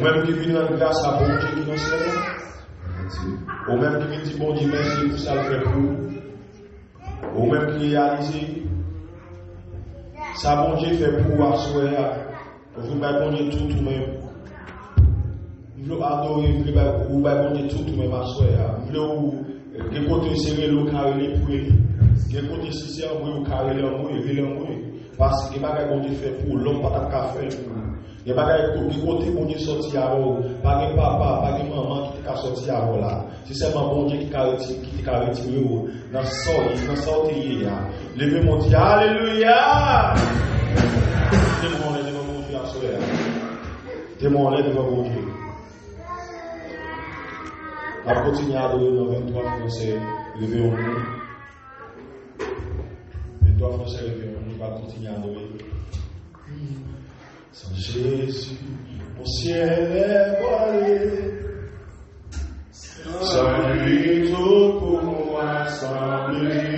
même qui vient rendre grâce à bon Dieu qui nous sert. Ou même qui vient dire bon Dieu merci pour ça le fait pour. Ou même qui réalise ça bon Dieu fait pour asseoir. Vous pouvez bon Dieu tout même. Vous voulez adorer, vous voulez bon Dieu tout même asseoir. Vous voulez que côté serré le carré pour lui. Que côté sincère vous carré l'amour. Parce que bagay bon Dieu fait pour l'homme pas ta faire pour. Il y a bagay côté bon Dieu sorti avant, pas de papa, pas de maman qui t'a sorti avant là. C'est seulement bon Dieu qui t'a retiré dans sortie là. Levez mon Dieu, alléluia. Témoignez devant mon Dieu à soir. Témoignez devant mon Dieu. On continue à adorer dans 23 Français, levez au monde. 23 Français, levez au monde, on va continuer à adorer. Sans Jésus, mon ciel est voilé. Sans lui, tout pour moi semblé.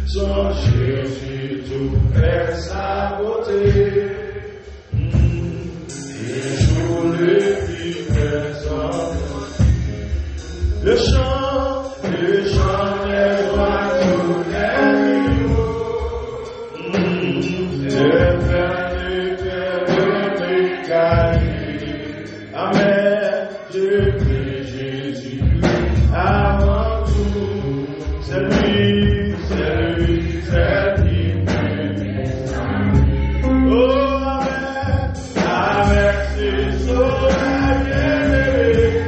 Sans Jésus, tout est saboté. Et je le vis personne. Le chant est droit tous les Amen, je prie Jésus, avant tout, c'est lui, oh, amen, avec ses soleils bien-aimés.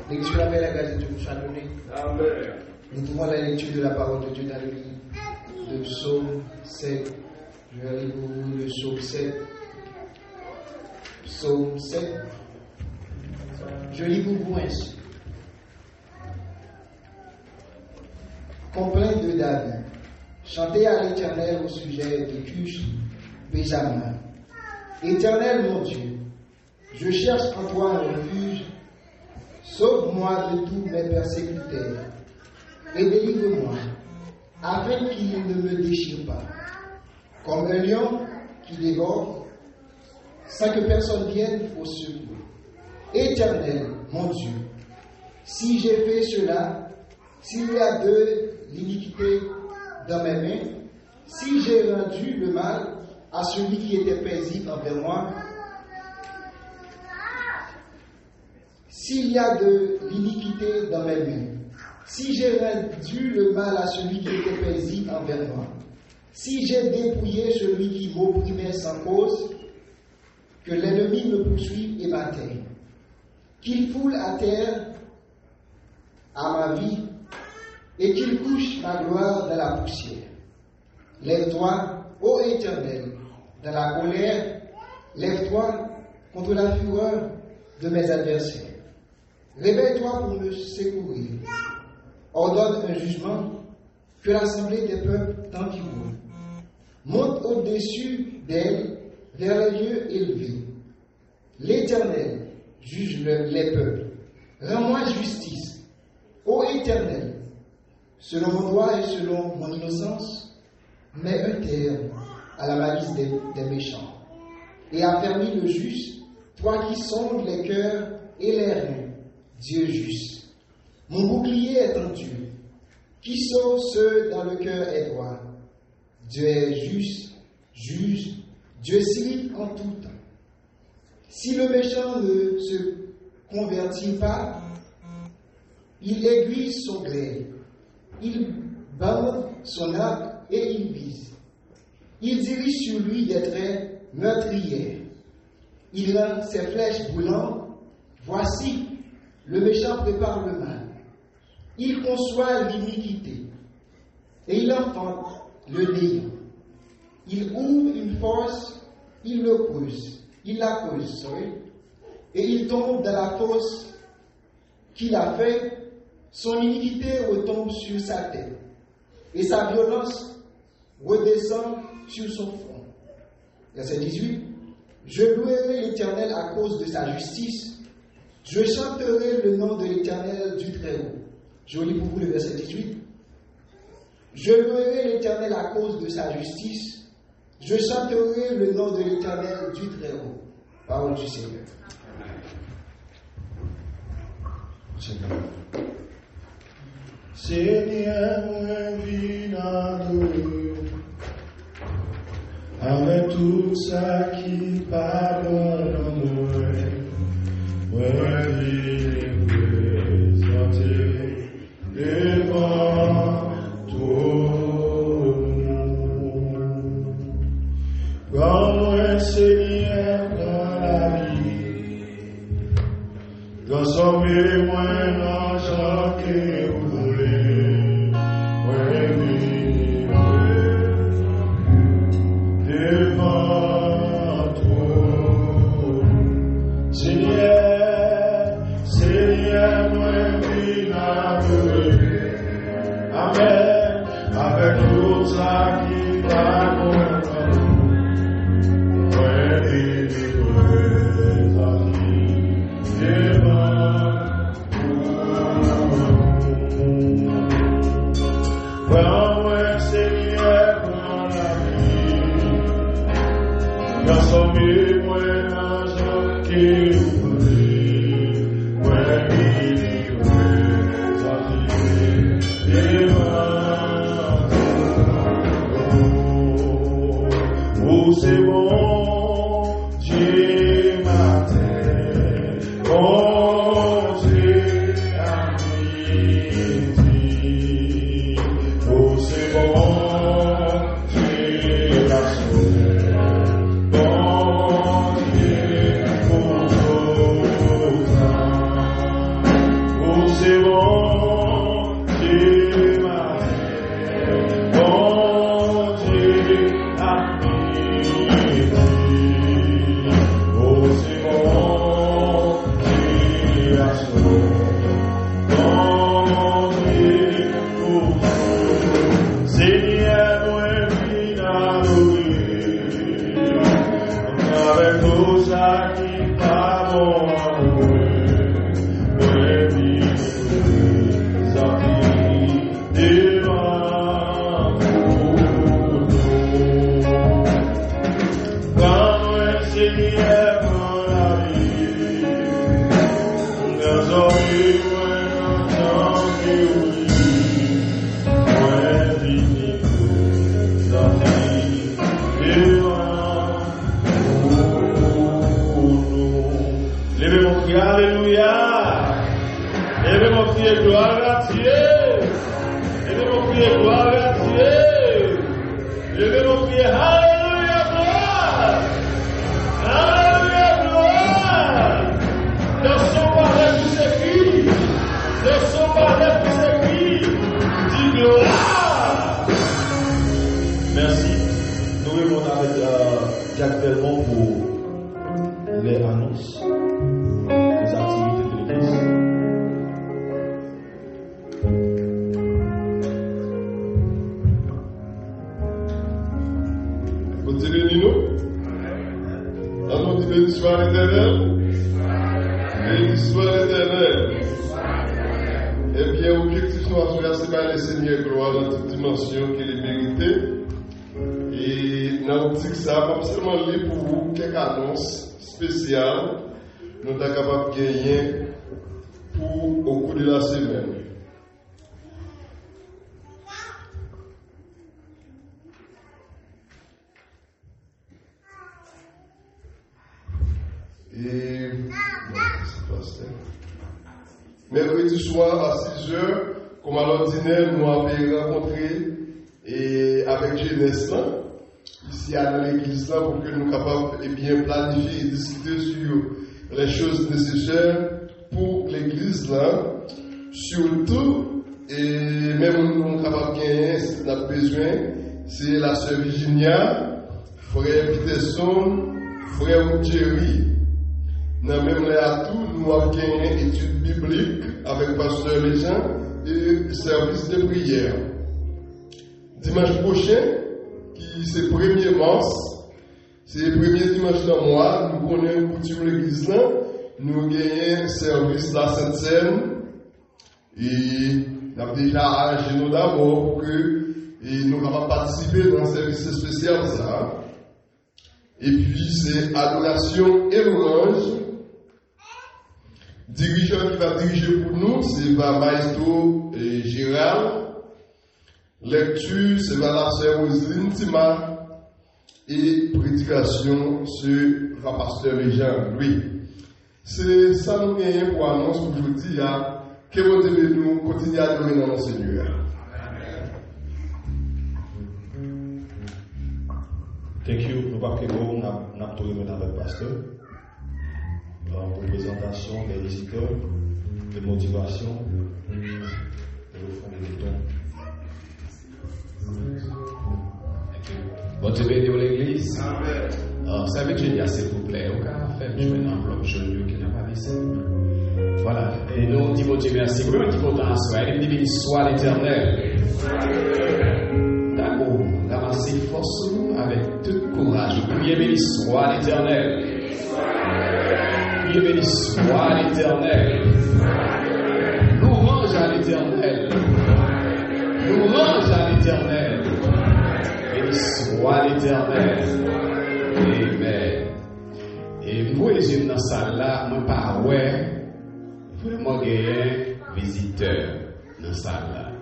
Lecture avec la grâce de Dieu nous soit donnée. Amen. Nous pouvons la lecture de la parole de Dieu dans le livre de Psaume 7. Je vais lire pour vous le Psaume 7. Psaume 7. Je lis pour vous ainsi. Complainte de David. Chantez à l'Éternel au sujet de Cush, Benjamin. Éternel mon Dieu, je cherche en toi un refuge. Sauve-moi de tous mes persécuteurs et délivre-moi, afin qu'ils ne me déchirent pas. Comme un lion qui dévore, sans que personne vienne au secours. Éternel, mon Dieu, si j'ai fait cela, s'il y a de l'iniquité dans mes mains, si j'ai rendu le mal à celui qui était paisible envers moi, s'il y a de l'iniquité dans mes mains, si j'ai rendu le mal à celui qui était paisible envers moi, si j'ai dépouillé celui qui m'opprimait sans cause, que l'ennemi me poursuive et m'atteigne, qu'il foule à terre à ma vie et qu'il couche ma gloire dans la poussière. Lève-toi, ô Éternel, dans la colère, lève-toi contre la fureur de mes adversaires. Réveille-toi pour me secourir. Ordonne un jugement, que l'assemblée des peuples t'environne. Monte au-dessus d'elle vers les lieux élevés. L'Éternel juge les peuples. Rends-moi justice, ô Éternel, selon mon droit et selon mon innocence, mets un terme à la malice des méchants et affermis le juste, toi qui sondes les cœurs et les reins, Dieu juste. Mon bouclier est en Dieu, qui sauve ceux dont le cœur est droit. Dieu est juste, juge, Dieu civil en tout temps. Si le méchant ne se convertit pas, il aiguise son glaive, il bande son arc et il vise. Il dirige sur lui des traits meurtriers. Il rend ses flèches brûlantes. Voici, le méchant prépare le mal. Il conçoit l'iniquité et il enfante le néant. Il ouvre une force, il la creuse, et il tombe dans la fosse qu'il a fait. Son iniquité retombe sur sa tête et sa violence redescend sur son front. Verset 18. Je louerai l'Éternel à cause de sa justice. Je chanterai le nom de l'Éternel du Très-Haut. Je lis pour vous le verset 18. Je louerai l'Éternel à cause de sa justice. Je chanterai le nom de l'Éternel du Très-Haut. Parole du Seigneur. Seigneur, moi viens adorer avec tout ça qui pardonne moi. Moi viens présenter devant toi. Prends-moi, Seigneur, dans la vie, transformez-moi dans Jean qui Spécial, nous sommes capables de gagner au cours de la semaine. Et mercredi soir à 6h, comme à l'ordinaire, nous avons rencontré avec Jeunesse ici à l'église là pour que nous soyons capables de bien planifier et discuter sur les choses nécessaires pour l'église là, surtout et même nous sommes capables de gagner si nous avons besoin, c'est la sœur Virginia, frère Peterson, frère Thierry. Dans même là tout, nous avons gagné études bibliques avec pasteur Léjean et service de prière. Dimanche prochain, qui c'est 1er mars, c'est le premier dimanche du mois, nous connaissons coutume l'église là, nous gagnons service de la Sainte-Seine et nous avons déjà arrangé nous d'abord pour que nous puissions participer dans un service spécial ça. Et puis c'est adoration et louange. Dirigeant qui va diriger pour nous, c'est Maestro Gérald. Lecture, c'est la sœur Roselyne Tima. Et prédication, c'est le pasteur Léjean, lui. C'est ça nous gagnons pour annonce aujourd'hui, que vous devez nous continuer à adorer dans le Seigneur. Thank you. Nous pas que nous avons tourné avec le pasteur. Pour présentation des visiteurs, de motivation, et au fond des temps. Bon Dieu béni l'église. Ça veut dire, s'il vous plaît, au cas fait, je vais une enveloppe jaune qui n'a pas laissé. Voilà. Et nous, dit bon Dieu merci. Vous pouvez me dire content à soi. Il me dit béni soit l'Éternel. D'amour, ramassez force avec tout courage. Priez béni soit l'Éternel. Priez béni soit l'Éternel. Louange à l'Éternel. Louange à l'Éternel. Béni soit l'Éternel. Amen. Et moi, je suis dans la salle là, moi, pas ouais, vraiment gagner visiteur dans la salle là.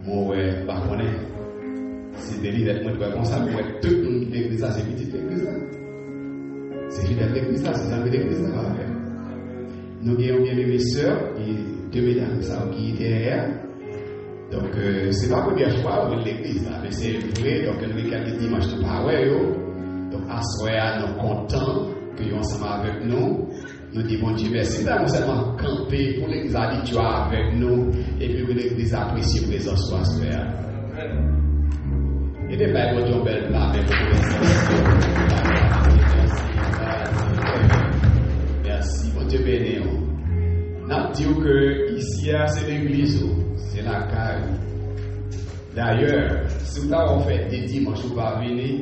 Moi, ouais, pas connaître. C'est des leaders, moi, je comme ça, moi, tout le monde qui est l'église là, c'est petit l'église là. C'est leader de l'église là, c'est amis de l'église là. Nous avons bien aimé sœurs, et deux mesdames qui étaient derrière. Donc, c'est pas la première fois où l'église là, mais c'est vrai, donc nous avons quelques dimanches de parole. Donc, à ce moment-là, nous sommes contents que nous sommes avec nous. Nous disons, bon Dieu, merci d'avoir seulement campé pour l'église habituelle avec nous et puis l'église apprécie la présence de ce soir. Et des belles bonnes belles là, mais merci, bon Dieu béni. Nous disons que ici, c'est l'église, c'est la caille. D'ailleurs, si vous avez fait des dimanches, vous pouvez venir.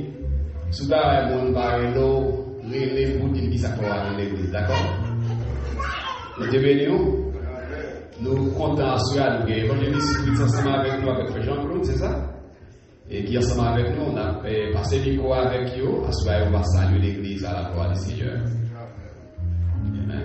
Si vous avez un bon barreau, relève pour dire qui ça peut aller dans l'église, d'accord? Nous devons nous comptons sur nous. Évangéliste Spirit ensemble avec nous, avec Jean-Claude, c'est ça? et qui ensemble avec nous, on a passé le micro avec eux. À ce moment, on va saluer l'église à la gloire du Seigneur. Amen.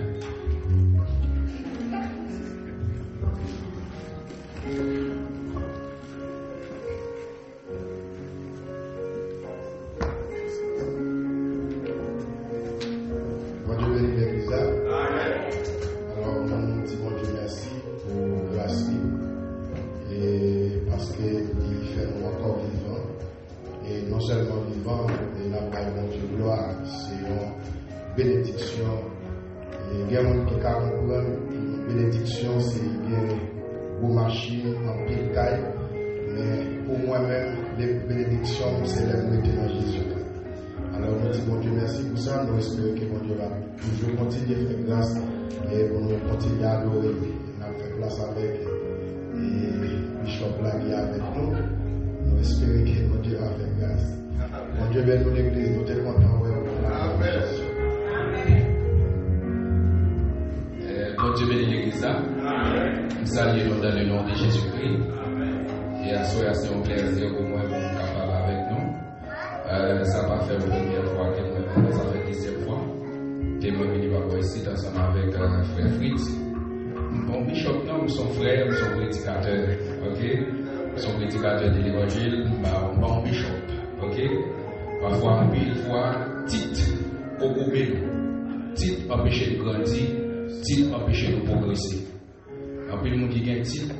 Bon Dieu bénit l'église. Alors, nous disons bon Dieu merci pour grâce et parce qu'il fait nous encore vivants. Et non seulement vivants, mais la paix de Dieu gloire, c'est une bénédiction. Et il y a des gens qui comprennent une bénédiction, c'est bien beau machine, en pile taille. Mais pour moi-même, les bénédictions, c'est la vérité dans Jésus. Alors nous disons bon Dieu merci pour ça. Nous espérons que mon Dieu va toujours continuer à faire grâce et pour nous continuer à adorer. Nous avons fait place avec et Bishop là qui est avec nous. Nous espérons que mon Dieu va faire grâce. Mon Dieu bénit l'église, nous sommes contents. Amen. Bon Dieu bénit l'église. Nous saluons dans le nom de Jésus-Christ. Et à ce moment, c'est un plaisir pour moi d'être capable avec nous. Ça va faire la première fois que nous avons fait la 10e fois. Que nous venons ici ensemble avec frère Fritz. Bon, Bishop, nous sommes frères, nous sommes prédicateurs. Ok? Nous sommes prédicateurs de l'évangile. Bon, Bishop. Ok? Parfois, mille fois, titre au gourmet. Titre empêcher de grandir. Titre empêcher de progresser. En plus, nous qui gagnent titre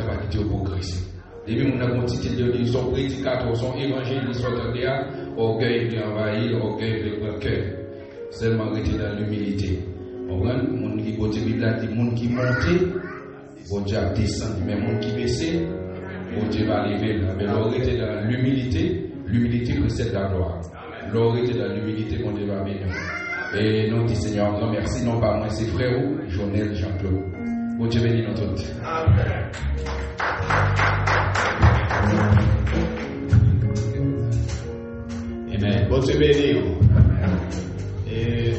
va quitter au progresser. Et puis, nous avons titre de son prédicateur, son évangile, son terre, orgueil qui envahit, orgueil qui prend cœur. Seulement rester dans l'humilité. On voit, le monde qui côté Bible, le monde qui monte, bon Dieu descend, mais le monde qui baisse, bon Dieu va lever. Mais l'orgueil dans l'humilité, l'humilité précède la gloire. L'orgueil dans l'humilité, mon Dieu va bénir. Et nous disons Seigneur, grand merci, non pas moi, c'est frère, Jonel, Jean-Claude. Bon Dieu bénit nous tous. Amen. Amen. Bon Dieu bénit. Et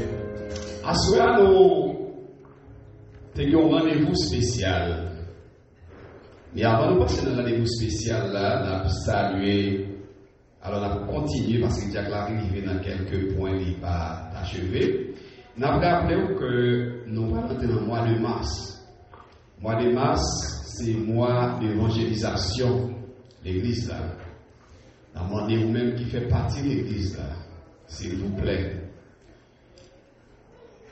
à ce moment, nous avons un rendez-vous spécial. Mais avant de passer dans le rendez-vous spécial, là, on a salué. Alors, on a continué parce qu'il y a arrivé dans quelques points qui n'est pas achevé. On a rappelé que nous allons entrer dans le mois de mars. Le mois de mars, c'est le mois d'évangélisation de l'église là. Demandez vous-même qui fait partie de l'église là, s'il vous plaît.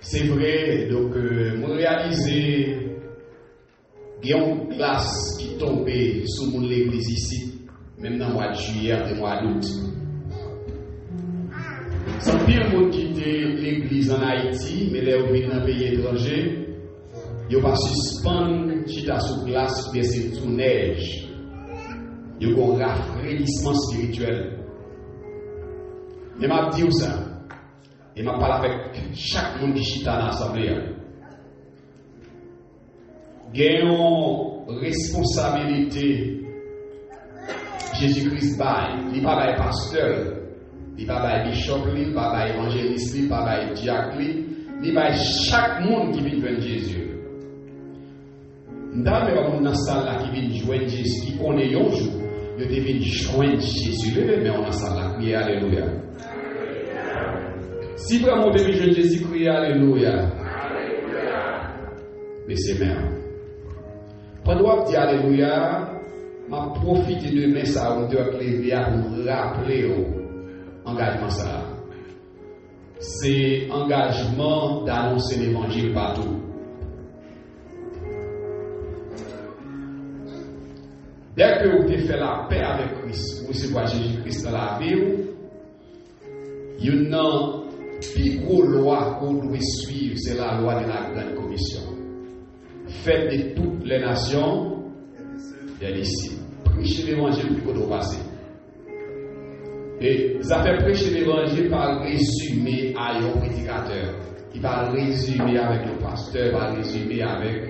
C'est vrai, donc, moi réaliser qu'il y a une glace qui tombait sur l'église ici, même dans le mois de juillet et le mois d'août. Sans pire monde qui était l'église en Haïti, mais là où ils dans un pays étranger, ils ne vont pas suspendre chita sous glace, mais c'est sous neige. Ils ont un rafraîchissement spirituel. Mais je vais dire ça. Et je parle avec chaque monde qui chita dans l'assemblée. Il y a une responsabilité. Jésus-Christ baille. Il n'est pas pasteur. Il n'est pas bishop. Il n'est pas évangéliste. Il n'est pas diacre. Il est chaque monde qui vient vers Jésus. Dans la salle qui vient joindre Jésus, qui connaît un jour, il devient joindre Jésus. Mais on a ça là, crier Alléluia. Si vraiment on devient joindre Jésus, crier Alléluia. Mais c'est même. Pendant que dire Alléluia, m'a profité de mes ça on doit lever pour nous rappeler engagement ça. C'est engagement d'annoncer l'évangile partout. Dès que vous avez fait la paix avec Christ, vous recevez Jésus-Christ dans la vie, il y a une plus grosse loi qu'on doit suivre, c'est la loi de la grande commission. Faites de toutes les nations des disciples. Prêchez l'évangile plus qu'on doit passer. Et ça fait prêcher l'évangile par résumé à un prédicateur. Il va résumer avec le pasteur, il va résumer avec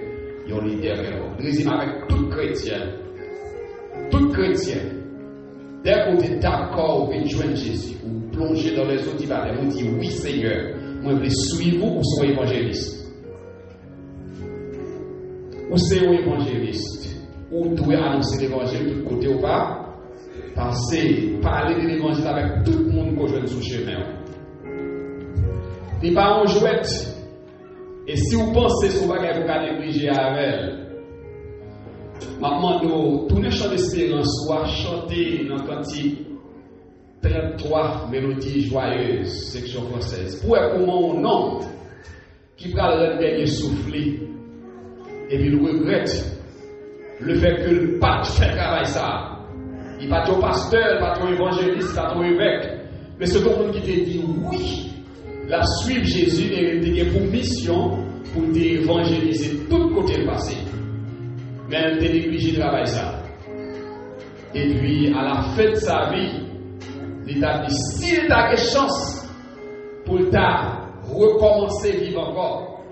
un leader. Il résume avec tout chrétien. Tout chrétien. Dès qu'on est d'accord, vous joindre Jésus, ou plonger dans les autres baptêmes, vous dites oui Seigneur, moi je veux suivre vous ou soyez évangéliste. Ou c'est un évangéliste, ou doit annoncer l'évangile de côté ou pas. parler de l'évangile avec tout le monde qu'on joue sous chemin. Il pas en jouette. Et si vous pensez sur ce que vous avez négligé avec elle, maintenant, tous les chants d'espérance soient chantés dans le cantique 33 mélodies joyeuses, section française. Pour comment un homme qui prend le dernier soufflé et puis il regrette le fait que le pas fait travail ça. Il pas ton pasteur, pas ton évangéliste, pas ton évêque. Mais c'est tout le monde qui te dit oui, la suivre Jésus et pour mission pour évangéliser tout côté passé. Mais elle t'a négligé de travailler ça. Et puis, à la fin de sa vie, il t'a dit, s'il t'a une chance pour t'a recommencer à vivre encore,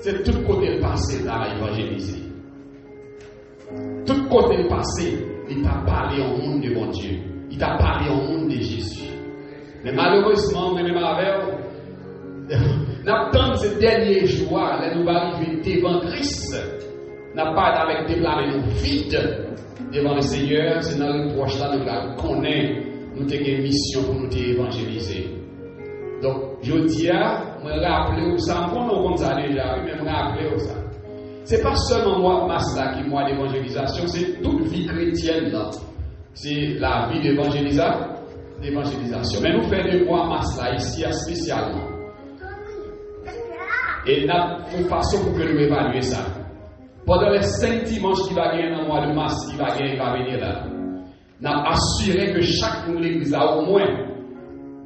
c'est tout côté passé à évangéliser. Tout côté passé, il t'a parlé au monde de mon Dieu. Il t'a parlé au monde de Jésus. Mais malheureusement, même avec n'attendons ces derniers jours, là nous arrivons devant Christ. N'a pas avec des blâmes nous vides devant le Seigneur. C'est dans le proche là nous connaissons nous avons une mission pour nous évangéliser. Donc je dis à me rappeler ça, on ça déjà, mais me rappeler ça. C'est pas seulement moi Masla qui moi l'évangélisation, c'est toute vie chrétienne là. C'est la vie d'évangélisation. Mais nous faisons de moi Masla ici spécialement. Et nous avons une façon pour que nous évaluions ça. Pendant les 5 dimanches qui va gagner dans le mois de mars, il va venir là. Nous avons assuré que chaque l'église a au moins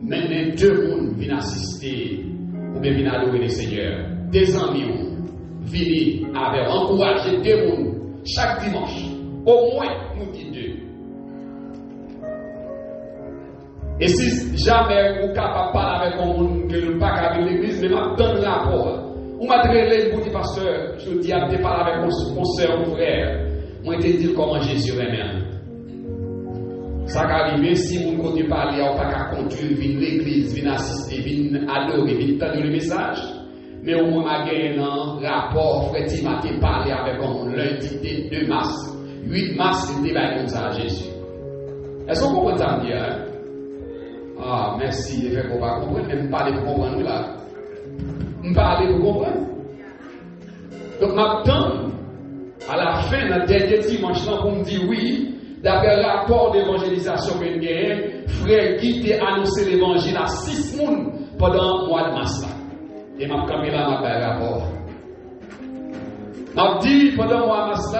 même 2 personnes viennent assister ou bien viennent adorer le Seigneur. Des amis viennent avec encourager 2 personnes chaque dimanche. Au moins, nous disons 2. Et si jamais vous êtes capable de parler avec un monde que nous pas avec l'église, mais je donne un rapport. Vous m'avez dit, pasteur, je dis à te parler avec mon soeur, mon frère. Moi, je te dis comment Jésus aime. Ça va arriver si vous ne comptez pas parler, ou pas continuer, venir l'église, venir assister, venir adorer, venir entendre le message. Mais au moins, je gagne un rapport, frère Timothée, parler avec un lundi 2 mars. 8 mars, c'était comme ça à Jésus. Est-ce qu'on comprend ça me dire? Ah, merci, les frères, qu'on va comprendre, mais parler pour comprendre là. Parler pour comprendre. Donc, maintenant, à la fin, le dernier dimanche, pour me dire oui, d'après le rapport d'évangélisation que nous avons, frère Guy t'a annoncé l'évangile à 6 personnes pendant le mois de mars. Et m'a campé là, m'a fait rapport. M'a dit pendant le mois de mars,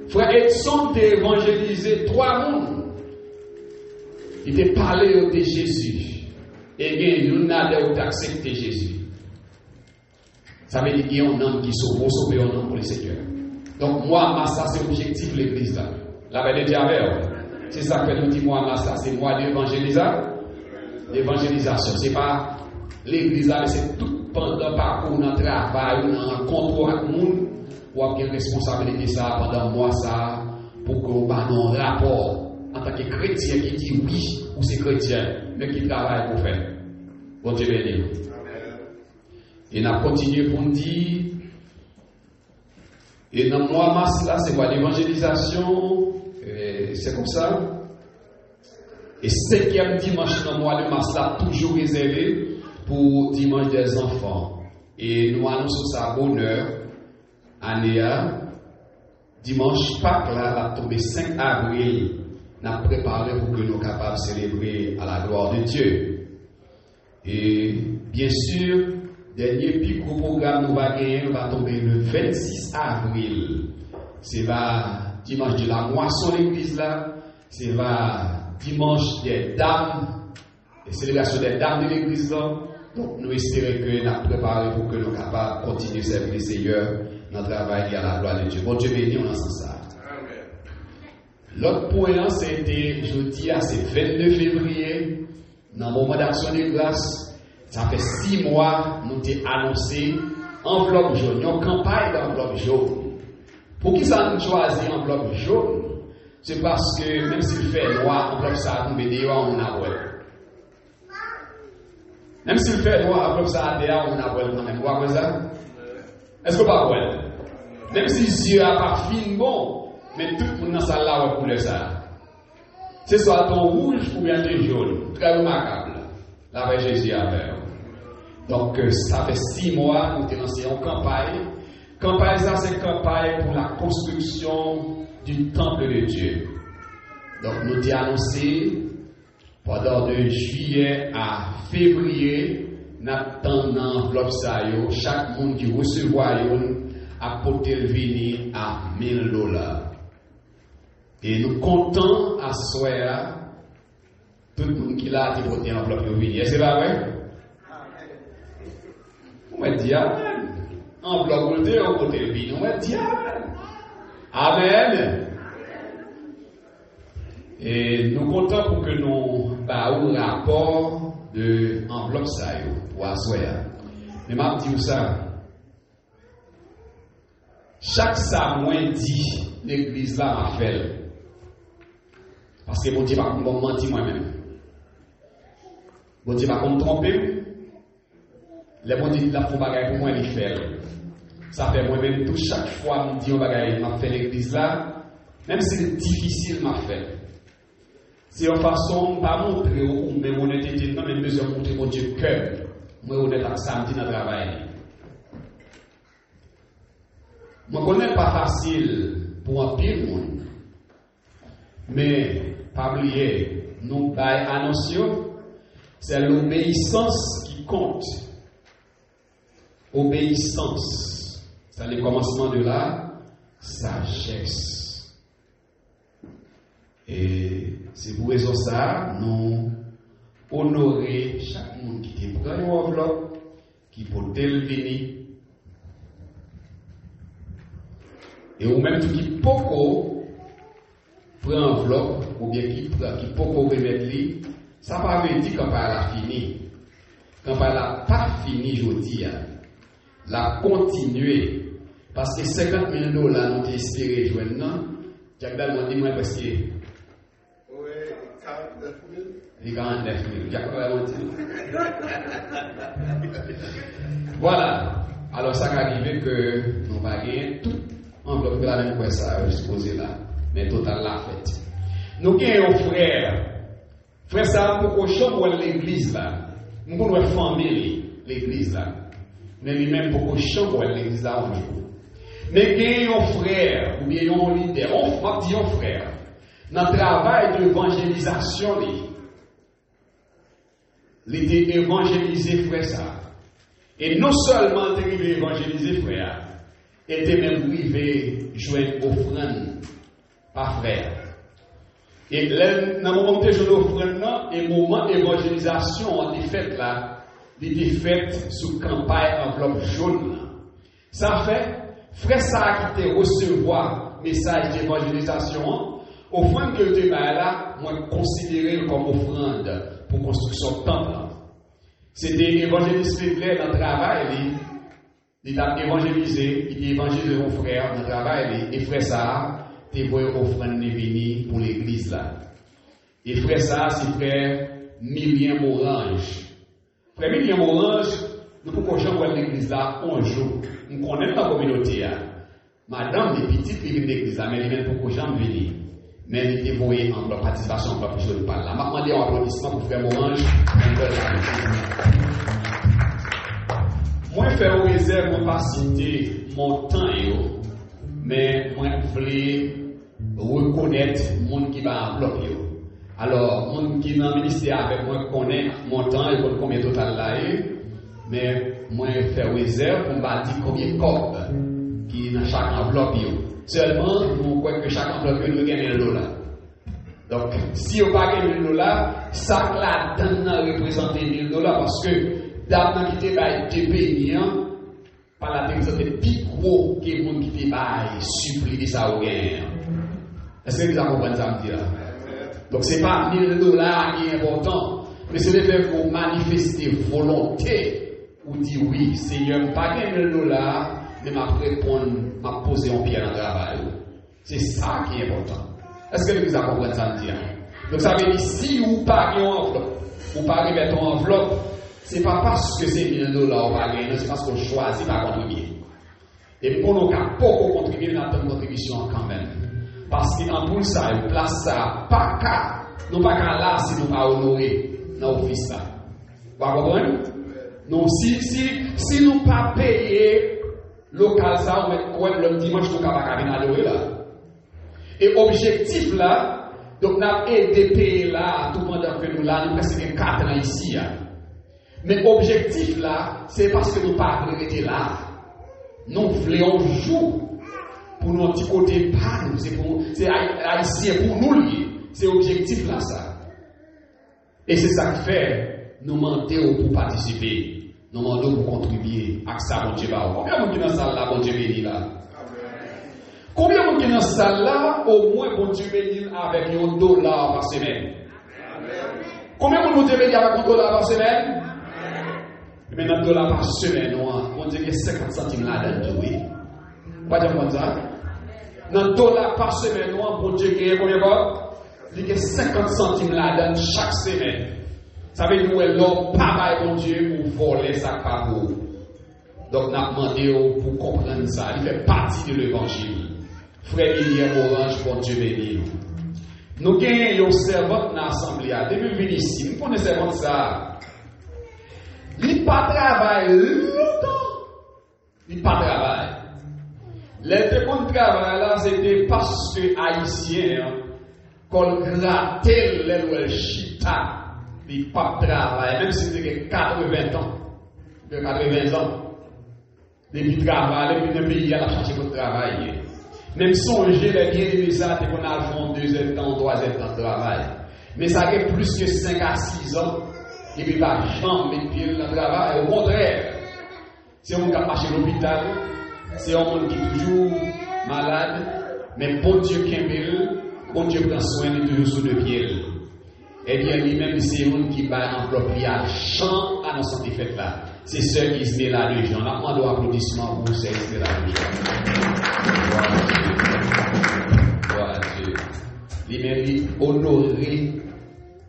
frère Edson t'a évangélisé 3 personnes. Il t'a parlé de Jésus. Et il y a un qui a accepté Jésus. Ça veut dire qu'il y a un homme qui sauve un homme pour le Seigneur. Donc, moi, ça, c'est l'objectif de l'église. La veille de Diable, c'est ça que nous disons, moi, ça, c'est moi l'évangélisation. Ce n'est pas l'église, mais c'est tout pendant parcours, dans le travail, dans le contrôle avec le monde, ou avec une responsabilité, ça, pendant moi, ça, pour qu'on ait un rapport en tant que chrétien qui dit oui, ou c'est chrétien, mais qui travaille pour faire. Bon Dieu béni. Et on a continué pour nous dire, et dans le mois de mars, là, c'est quoi l'évangélisation? C'est comme ça. Et 5e dimanche dans le mois de mars, là, toujours réservé pour dimanche des enfants. Et nous annonçons ça à bonheur, année dimanche Pâques, là, la tombée 5 avril, nous avons préparé pour que nous soyons capables de célébrer à la gloire de Dieu. Et bien sûr, dernier plus gros programme nous va gagner, va tomber le 26 avril. C'est va dimanche de la moisson l'église là. C'est va dimanche des dames, la célébration des dames de l'église là. Donc nous espérons que nous avons préparé pour que nous soyons capables de continuer à servir le Seigneur dans le travail à la gloire de Dieu. Bon Dieu béni, on a ça. L'autre point, c'était jeudi, c'est 22 février, dans le moment d'action de grâce. Ça fait 6 mois, nous avons annoncé enveloppe jaune, une campagne d'enveloppe jaune. Pour qui ça nous choisit enveloppe jaune? C'est parce que même s'il fait noir, enveloppe ça a tombé dehors, on a volé. Même s'il fait noir, enveloppe ça a dehors, on a volé quand même. Vous voyez ça? Est-ce que pas volé? Même si Dieu a pas fin bon, mais tout le monde dans ça là, pour le ça. C'est soit ton rouge ou bien ton jaune. Très remarquable. Là, avec Jésus avec. Donc, ça fait 6 mois, nous avons lancé en campagne. Campagne, ça, c'est campagne pour la construction du temple de Dieu. Donc, nous avons annoncé pendant de juillet à février, nous avons une enveloppe, chaque monde qui recevra a porté le venir à $1000. Et nous comptons à soir, tout le monde qui l'a été porté enveloppe de venir. C'est pas vrai? On va dire Amen. Enveloppe de on porté le venir. On va dire Amen. Et nous comptons pour que nous ayons un rapport de enveloppe pour asseoir. Mais je vais dire ça. Chaque ça, moi, dit, l'église là m'a fait. Parce que mon Dieu va me mentir moi-même. Mon Dieu va me tromper. Les mon Dieu la font bagaille pour moi, il fait. Ça fait moi-même tout chaque fois, me dit, on bagaille, m'a fait l'église là. Même si c'est difficile, m'a fait. C'est une façon de ne pas montrer ou même honnêteté, non, mais besoin de montrer mon Dieu cœur. Moi, honnête avec samedi dans le travail. Je ne connais pas facile pour un pire monde. Mais, pas oublier, nous annoncions, c'est l'obéissance qui compte. Obéissance. C'est le commencement de la sagesse. Et c'est pour raison ça, nous honorer chaque monde qui te prend une enveloppe, qui peut t'élever. Et ou même tout qui peut prend enveloppe, ou bien qui peut remettre lui, ça ne va pas dire quand elle a fini. Quand elle n'a pas fini, je dis, la continuer. Parce que $50,000 nous avons espéré joindre. Jacques m'a dit, moi, parce que. Oui, 49 000. Les 49 000. Jacques m'a dit. Voilà. Alors, ça va arriver que nous va gagner tout enveloppe de la même fois, ça, je suppose là. Mais total, la fête. Nous avons un frère. Frère, ça, pour qu'on chambre l'église là. Nous avons une famille, l'église là. Mais lui-même, pour qu'on chambre l'église là un jour. Mais qu'il y a un frère, ou bien un leader, on dit un frère, dans le travail d'évangélisation, il était évangélisé frère ça. Et non seulement il était évangélisé frère, il était même arrivé jouer une offrande par frère. Et dans le moment où il joué l'offrande, et le moment d'évangélisation, il était fait sous campagne enveloppe jaune. Ça fait, frère ça qui te recevoir message d'évangélisation, offrande que tu as là, moi considéré comme offrande pour construction de temple. C'était évangéliste dans le travail, il a évangélisé, il a évangélisé mon frère dans le travail, et frère ça, tu vois offrande venir pour l'église là. Et frère ça, c'est frère Milien Morange. Frère Milien Morange, nous pouvons changer l'église là un jour. Nous connaissons la communauté. Madame des petites qui viennent de l'église, mais elle vient pour que j'en vienne. Mais elle était vouée en participation, en profession de parler. Je vais demander un applaudissement pour Frère Morange. Moi, je fais une réserve, je ne pas citer mon temps, mais moi, je voulais reconnaître le monde qui va envelopper. Alors, le monde qui est dans le ministère avec moi connaît mon temps et combien total là est. Mais moi, je fais réserve pour me dire combien de cordes qui est dans chaque enveloppe. Seulement, nous croyons que chaque enveloppe nous gagne $1. Donc, si on n'a pas gagné $1, ça là représente $1,000 parce que d'abord qui était payé par la représenter plus gros que le monde qui était supplié ça au gain. Est-ce que vous comprenez ça me dire là? Donc, ce n'est pas $1,000 qui est important, mais c'est le fait pour manifester volonté. Ou dit oui, Seigneur, pas $1,000, mais m'a posé en pied dans le travail. C'est ça qui est important. Est-ce que vous comprenez ça me dire? Donc ça veut dire, si vous pas une enveloppe, vous pas remettre une enveloppe, c'est pas parce que c'est $1,000 ou pas gagner, c'est parce qu'on choisit pas contribuer. Et pour nous, on a beaucoup contribué dans notre contribution quand même. Parce qu'en plus ça, il place ça pas qu'à nous pas qu'à là si nous pas honorer dans l'office là. Vous comprenez? Non, si nous pas payer local ça, on met quoi le dimanche nous pas venir adorer là. Et objectif là, donc nous avons aidé payer là tout pendant que nous là, nous presque 4 ans ici. Mais objectif là, c'est parce que nous pas arrêter là. Nous voulons jouer pour notre petit côté pas nous, c'est haïtien pour nous lier. C'est objectif là ça. Et c'est ça qui fait nous demandons pour participer. Nous demandons pour contribuer à ça bon Dieu. Combien de monde qui dans salle là bon Dieu béni là? Combien de monde qui dans salle là au moins bon Dieu béni avec $1 par semaine? Combien de monde Dieu béni avec $1 par semaine? Mais dans $1 par semaine, on dit que 50 centimes là-dedans, oui. Pas de comme ça. Dans $1 par semaine, on dit que combien de il y a 50 centimes là-dedans chaque semaine. Ça veut dire que l'homme pas bon Dieu pour voler sa part. Donc, nous avons demandé pour comprendre ça. Il fait partie de l'évangile. Frère William Orange, bon Dieu béni. Nous avons un servant dans l'assemblée. Depuis venir ici, nous connaissons servant ça. Il n'a pas travaillé longtemps. Il n'a pas travaillé. Les secondes travail là, c'était parce que Haïtien, quand il grattait les chita, il n'a pas travaillé, même si c'était 80 ans. De 80 ans. Depuis le travail, depuis le pays, il a cherché pour travailler. Même songer les bien-aimés, ça, c'est qu'on a fait 2 ans, 3 ans de travail. Mais ça a plus que 5 à 6 ans. Et puis, la jambe, les pieds dans le travail. Au contraire, c'est un monde qui a marché à l'hôpital, c'est un monde qui est toujours malade, mais bon Dieu qui bon Dieu prend soin de toujours sous le pied. Eh bien, lui-même, c'est un monde qui va envelopper à champ à nos santé fête là. C'est ceux qui se met là de gens. On a demandé un applaudissement pour ceux qui se met là de gens. Gloire à Dieu. Lui-même, honoré.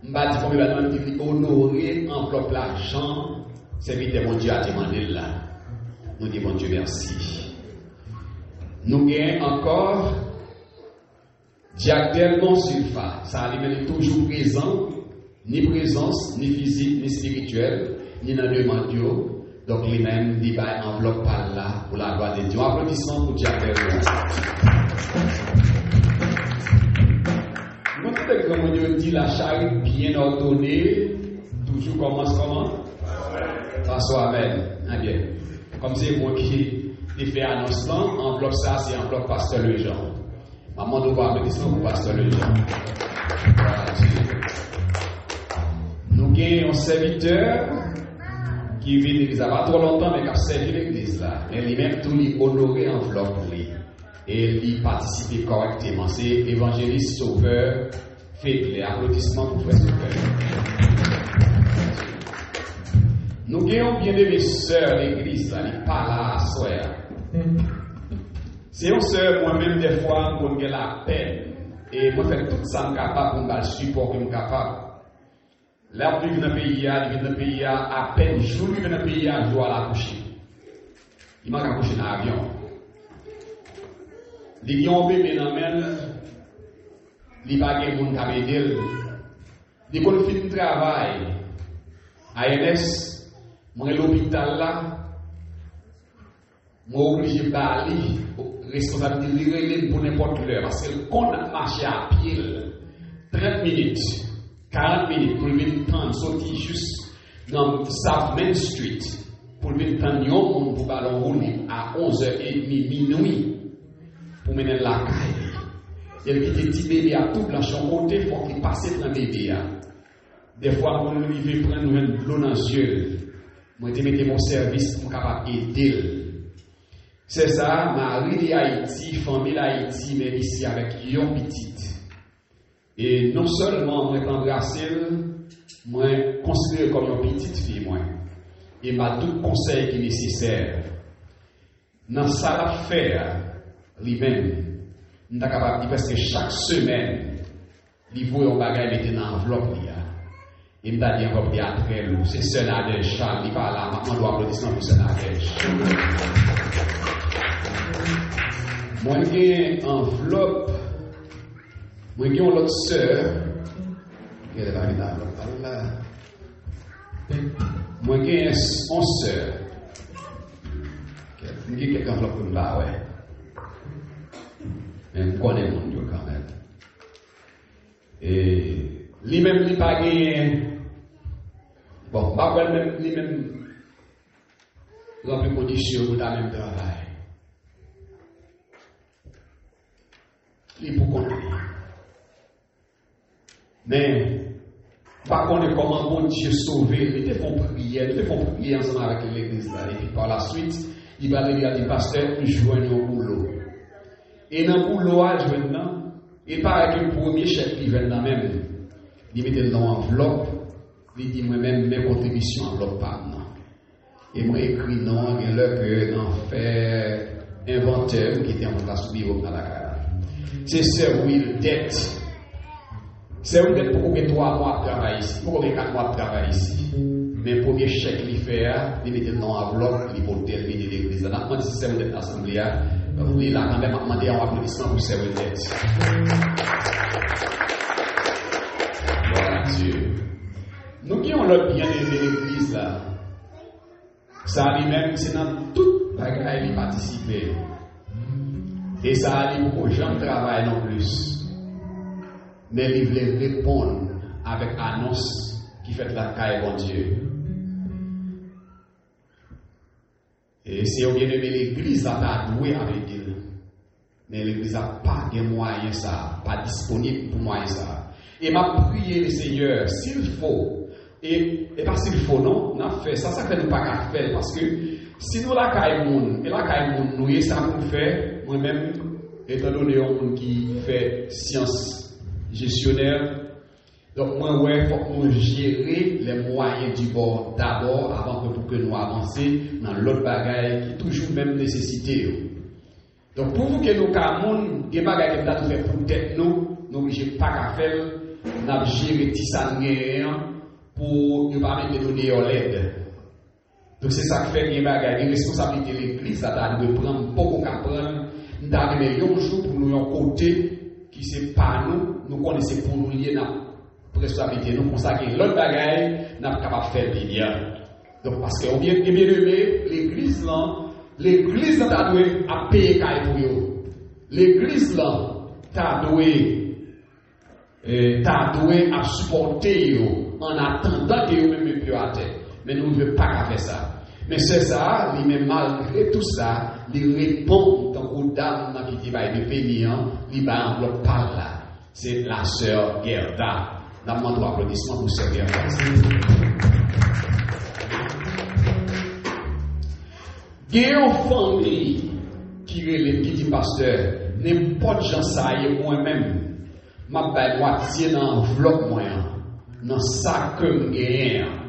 M'a dit comme il dit honorer enveloppe l'argent, c'est vite mon Dieu a demandé là. Nous disons mon Dieu merci. Nous gagnons encore diactèlement sulfa. Ça est toujours présent, ni présence, ni physique, ni spirituelle, ni dans le mandio. Donc lui-même dit enveloppe par là pour la gloire de Dieu. Applaudissement pour diactèlement. Comme on dit, la charité bien ordonnée, toujours commence comment? Par soi-même. Bien. Comme c'est moi qui fait annonce là, enveloppe ça, c'est enveloppe Pasteur Lejean. Maman doit voir applaudissement pour Pasteur Lejean. Nous avons un serviteur qui vit l'église. Ça va trop longtemps, mais qui a servi l'église là. Mais lui-même, tout lui honoré enveloppe lui. Et il participe correctement. C'est évangéliste sauveur. Faites les applaudissements pour Frère Sauveur. Nous avons bien aimé sœurs l'église, elle n'est pas là à soir. C'est une sœur, moi-même, des fois, pour me la peine. Et moi, je fais tout ça capable pour me le support que je suis capable. Là, je vis dans le pays, à peine, je vis dans le pays, je dois l'accoucher. Il m'a accouché dans l'avion. Il y a un bébé dans le il n'y a pas de monde qui a aidé. Il qu'on fait un travail à NS, moi à l'hôpital là, moi obligé d'aller responsabilité pour n'importe l'heure parce que quand on a marché à pied 30 minutes, 40 minutes pour venir prendre sortir juste dans South Main Street pour venir prendre un monde pour ballon rouler à 11h30 minuit pour mener la caille. Il y a des petits bébés à tout blanche en côté, il faut qu'ils passent dans le bébé. Des fois, quand nous vivons, prendre de l'eau dans les yeux. Moi, je mets mon service pour capable d'aider. C'est ça, Marie d'Haïti, famille d'Haïti, mais ici avec une petite. Et non seulement, moi, embrasser, moi, considérer comme une petite fille, moi. Et m'a tout conseil qui est nécessaire. Dans ça, l'affaire, lui-même, nous sommes capables de dire parce que chaque semaine, il faut un bagage mettre dans l'enveloppe. Il m'a dit enveloppe très lourd. C'est ce Nadège Charles, il va là, maintenant on doit applaudissement pour ce Nadège. Moi, j'ai une enveloppe, moi, j'ai une autre sœur Quelle va là? Moi, j'ai 11 sœurs. J'ai quelqu'un qui est là, ouais. Mais je connais mon Dieu quand même. Et lui-même, il n'a pas gagné. Bon, même lui-même, il n'a plus condition pour ta même travail. Il faut connaître. Mais, par contre, comment bon Dieu sauver, il te font prier ensemble avec l'église là. Et puis par la suite, il va dire à des pasteurs, joignent au boulot. Et dans le boulot, il paraît que le premier chef qui vient dans même, il met dans l'enveloppe, il dit moi-même mes contributions enveloppe pas non. Et moi écrit non, il y a l'heure que d'en faire inventeur qui était en place au bureau dans la carrière. C'est servir dette. C'est peut-être pour que 3 mois de travail ici, pour que 4 mois de travail ici. Mais le premier chèque qu'il fait, il met dans l'enveloppe, il faut terminer l'église. On a demandé si c'est peut-être l'assemblée. Il a quand même demandé un applaudissement pour servir dette. Voilà Dieu. Nous qui avons l'autre bien aimé l'église là, ça lui-même, c'est dans toute bagaille qui participer. Et ça a dit beaucoup de gens travaillent non plus. Mais il voulait répondre avec annonce qui fait la caille bon Dieu. Et si on vient aimer l'église, ça va doué avec Dieu. Mais l'église n'a pas de moyens, ça, pas disponible pour moyens ça. Et m'a prié le Seigneur, s'il faut, et pas s'il faut, non, on a fait ça, ça fait nous pas qu'à faire, parce que si nous la caille moun, et la caille moun, nous, ça nous fait, moi-même, étant donné un monde qui fait science gestionnaire, donc moi, ouais, il faut que nous gérer les moyens du bord d'abord, avant que pour que nous avancions dans l'autre bagaille qui est toujours même nécessité. Donc pour vous que nous, Cameroun, des bagailles que nous fait pour tête nous n'obligez pas qu'à faire, nous avons géré petit sanguin pour ne pas mettre donner l'aide. Donc c'est ça qui fait des bagailles, les responsabilités de l'église, ça doit prendre beaucoup qu'à prendre. Nous avons mis un jour pour nous un côté qui c'est pas nous connaissons pour nous lier dans responsabilité, nous consacrer l'autre bagaille, nous sommes capables de faire bien. Donc parce qu'on vient de bien aimer l'église là, l'église là doit à payer pour eux. L'église là doit à supporter eux en attendant que eux même puissent à terre. Mais nous ne voulons pas faire ça. Mais c'est ça, lui-même malgré tout ça, il répond tant qu'aux dames qui va être payant, il va enveloppe par là. C'est la sœur Gerda. Nous demandons applaudissements pour sœur Gerda. Il y a une famille qui dit pasteur, n'importe gens ça y est moi-même, ma baille moitié dans l'enveloppe moyen, dans ça que je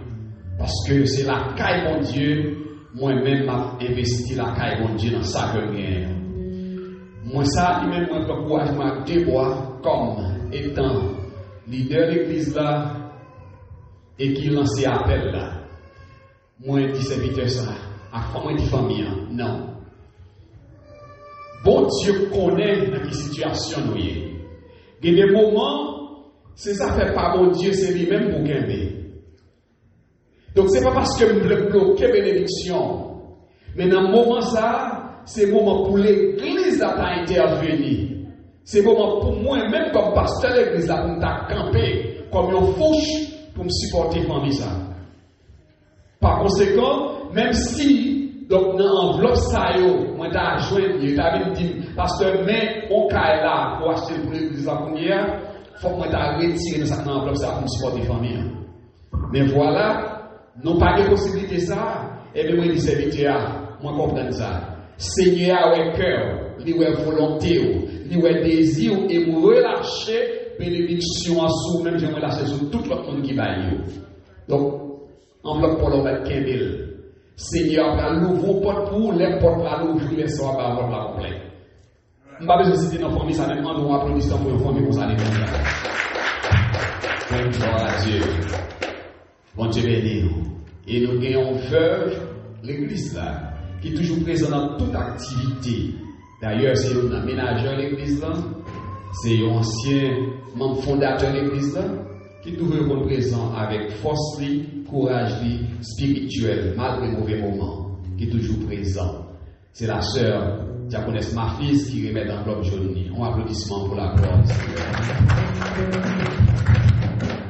parce que c'est la caille mon Dieu, moi-même m'a investi la caille mon Dieu dans ça que je moi ça lui-même moi encouragement de bois comme étant leader de l'église là et qui lance appel là. Moi dit serviteur ça, à moi dit famille non. Bon Dieu connaît dans quelle situation nous y. Il y a des moments, c'est ça fait pas bon Dieu, c'est lui-même pour gagner. Donc c'est pas parce que je veux bloquer bénédiction, mais dans le moment ça, c'est le moment pour l'église d'intervenir. C'est le moment pour moi-même comme pasteur de l'église pour me camper comme une fouche pour me supporter famille ça. Par conséquent, même si donc dans l'enveloppe ça yo, moi t'as joindre, t'as dit pasteur mais on caille là pour acheter pour l'église la première, faut que moi t'as retiré dans cette enveloppe ça pour me supporter famille. Mais voilà, non pas de possibilité ça, et bien moi dis serviteur, moi comprends ça. Seigneur avec cœur, lui avec volonté, lui avec désir et me relâcher bénédiction en sous même je me relâcher sur tout le monde qui va y. Donc enveloppe pour l'homme avec 15 000. Seigneur, la nouveau porte pour les portes la l'ouvrir les soirs par votre la complète. Je ne vais pas besoin de citer dans la famille, ça même en nous applaudissons pour une famille pour ça les comme ça. Gloire à Dieu. Bon Dieu béni nous. Et nous gagnons veuve, l'église là, qui est toujours présente dans toute activité. D'ailleurs, c'est un aménageur de l'église là, c'est un ancien membre fondateur de l'église là, qui toujours présent avec force, courage spirituel, malgré les mauvais moments, qui est toujours présent. C'est la sœur diaconesse Mafis qui remet dans l'enveloppe jaune. Un applaudissement pour la gloire.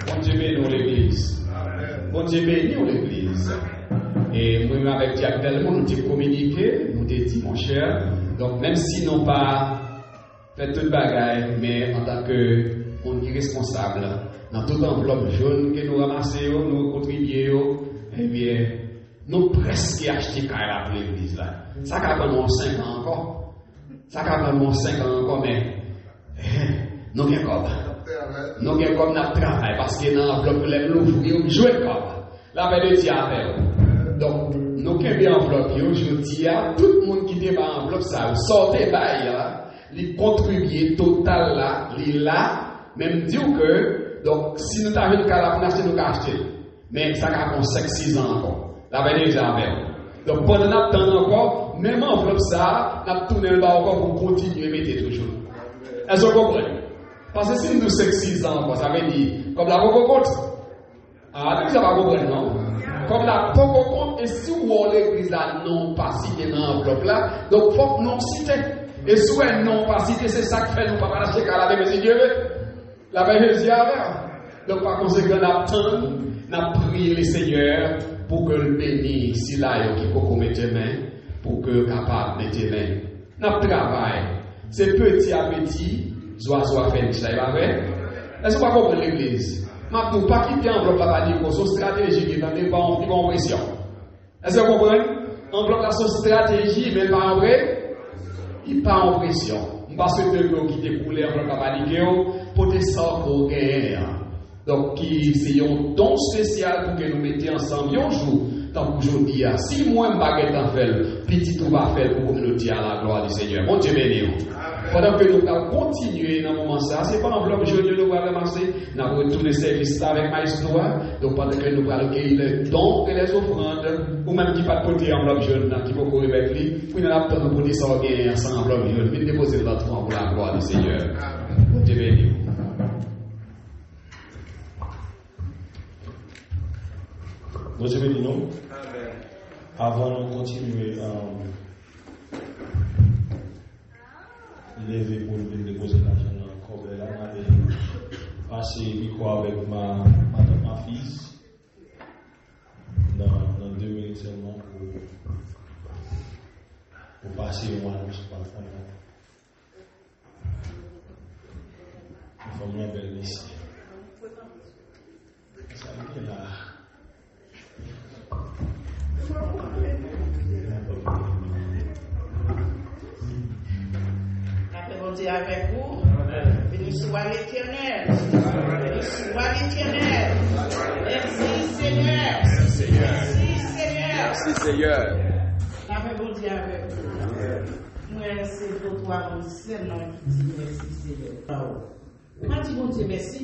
Bon Dieu bénit l'église. Bon Dieu bénit l'église. Et moi, avec Diac Delmont, nous avons communiqué, nous avons dit, mon cher, donc même si nous n'avons pas fait toute bagaille, mais en tant que irresponsable, dans toute enveloppe jaune que nous ramassons, nous contribuons, eh bien, nous presque acheté carrière pour l'église là. Ça va prendre 5 ans encore. Ça va prendre 5 ans encore, mais nous avons comme. Nous avons comme notre travail, parce que dans l'enveloppe, nous jouons comme. La paix de Dieu avec. Donc, nous avons bien enveloppe, je dis à tout le monde qui est dans l'enveloppe, ça, sortez là, les contribuer total là, les là, même dire que, donc, si nous avons une carte pour acheter, nous avons acheté. Mais ça va prendre 5-6 ans encore. La veille déjà avec. Donc pendant notre temps encore, même enveloppe ça, nous avons tourné le bas encore pour continuer à mettre toujours. Est-ce que vous comprenez? Parce que si nous 5-6 ans encore, ça veut dire, comme la cocotte. Ah, ça va comprendre, non? Comme la cocotte, et si vous avez l'église là, non pas cité dans l'enveloppe là, donc il faut que nous citer. Et si vous n'avez non pas cité, c'est ça qui fait nous pas lâcher qu'à la mais Dieu veut. La veille déjà avec. Donc par conséquent, nous avons prié le Seigneur pour que le bénisse, si là, il faut mettre les mains, pour que capable de mettre les mains. Notre travail, c'est petit à petit, soit fait, ça va vrai. Est-ce que vous comprenez l'église? Je ne pas quitter enveloppe la panique pour son stratégie qui est dans des bons pression. Est-ce que vous comprenez? Enveloppe la son stratégie, mais pas en vrai, il n'est pas en pression. Parce que de qui découle enveloppe la panique pour des sorts qu'on gagne. Donc, c'est un don spécial pour que nous mettions ensemble un jour, tant qu'aujourd'hui, si moi, je ne vais pas faire, petit tout va faire pour la communauté à la gloire du Seigneur. Mon Dieu béni. Pendant que nous allons continuer dans le moment ça, c'est pas l'enveloppe jaune que nous allons ramasser, nous allons retourner le service avec Maestro. Donc, pendant que nous allons accueillir les dons et les offrandes, ou même qui ne pas de côté enveloppe jaune, qui va courir avec lui, puis nous allons prendre pour descendre sans enveloppe jaune, puis déposer notre offrande pour la gloire du Seigneur. Mon Dieu béni. Bon Dieu béni nous. Avant de continuer lever pour nous déposer l'argent dans le corps, là, on avait passé le micro avec ma fille dans 2 minutes seulement pour passer au mois de juin. Nous sommes bien belle ici. Ça est là. Dieu avec vous. Béni soit l'Éternel. Béni soit l'Éternel. Merci Seigneur. Merci Seigneur. Merci Seigneur. La paix bon Dieu avec vous. Moi, c'est pour toi, mon Seigneur, qui dit merci Seigneur. Moi, dis bon Dieu merci.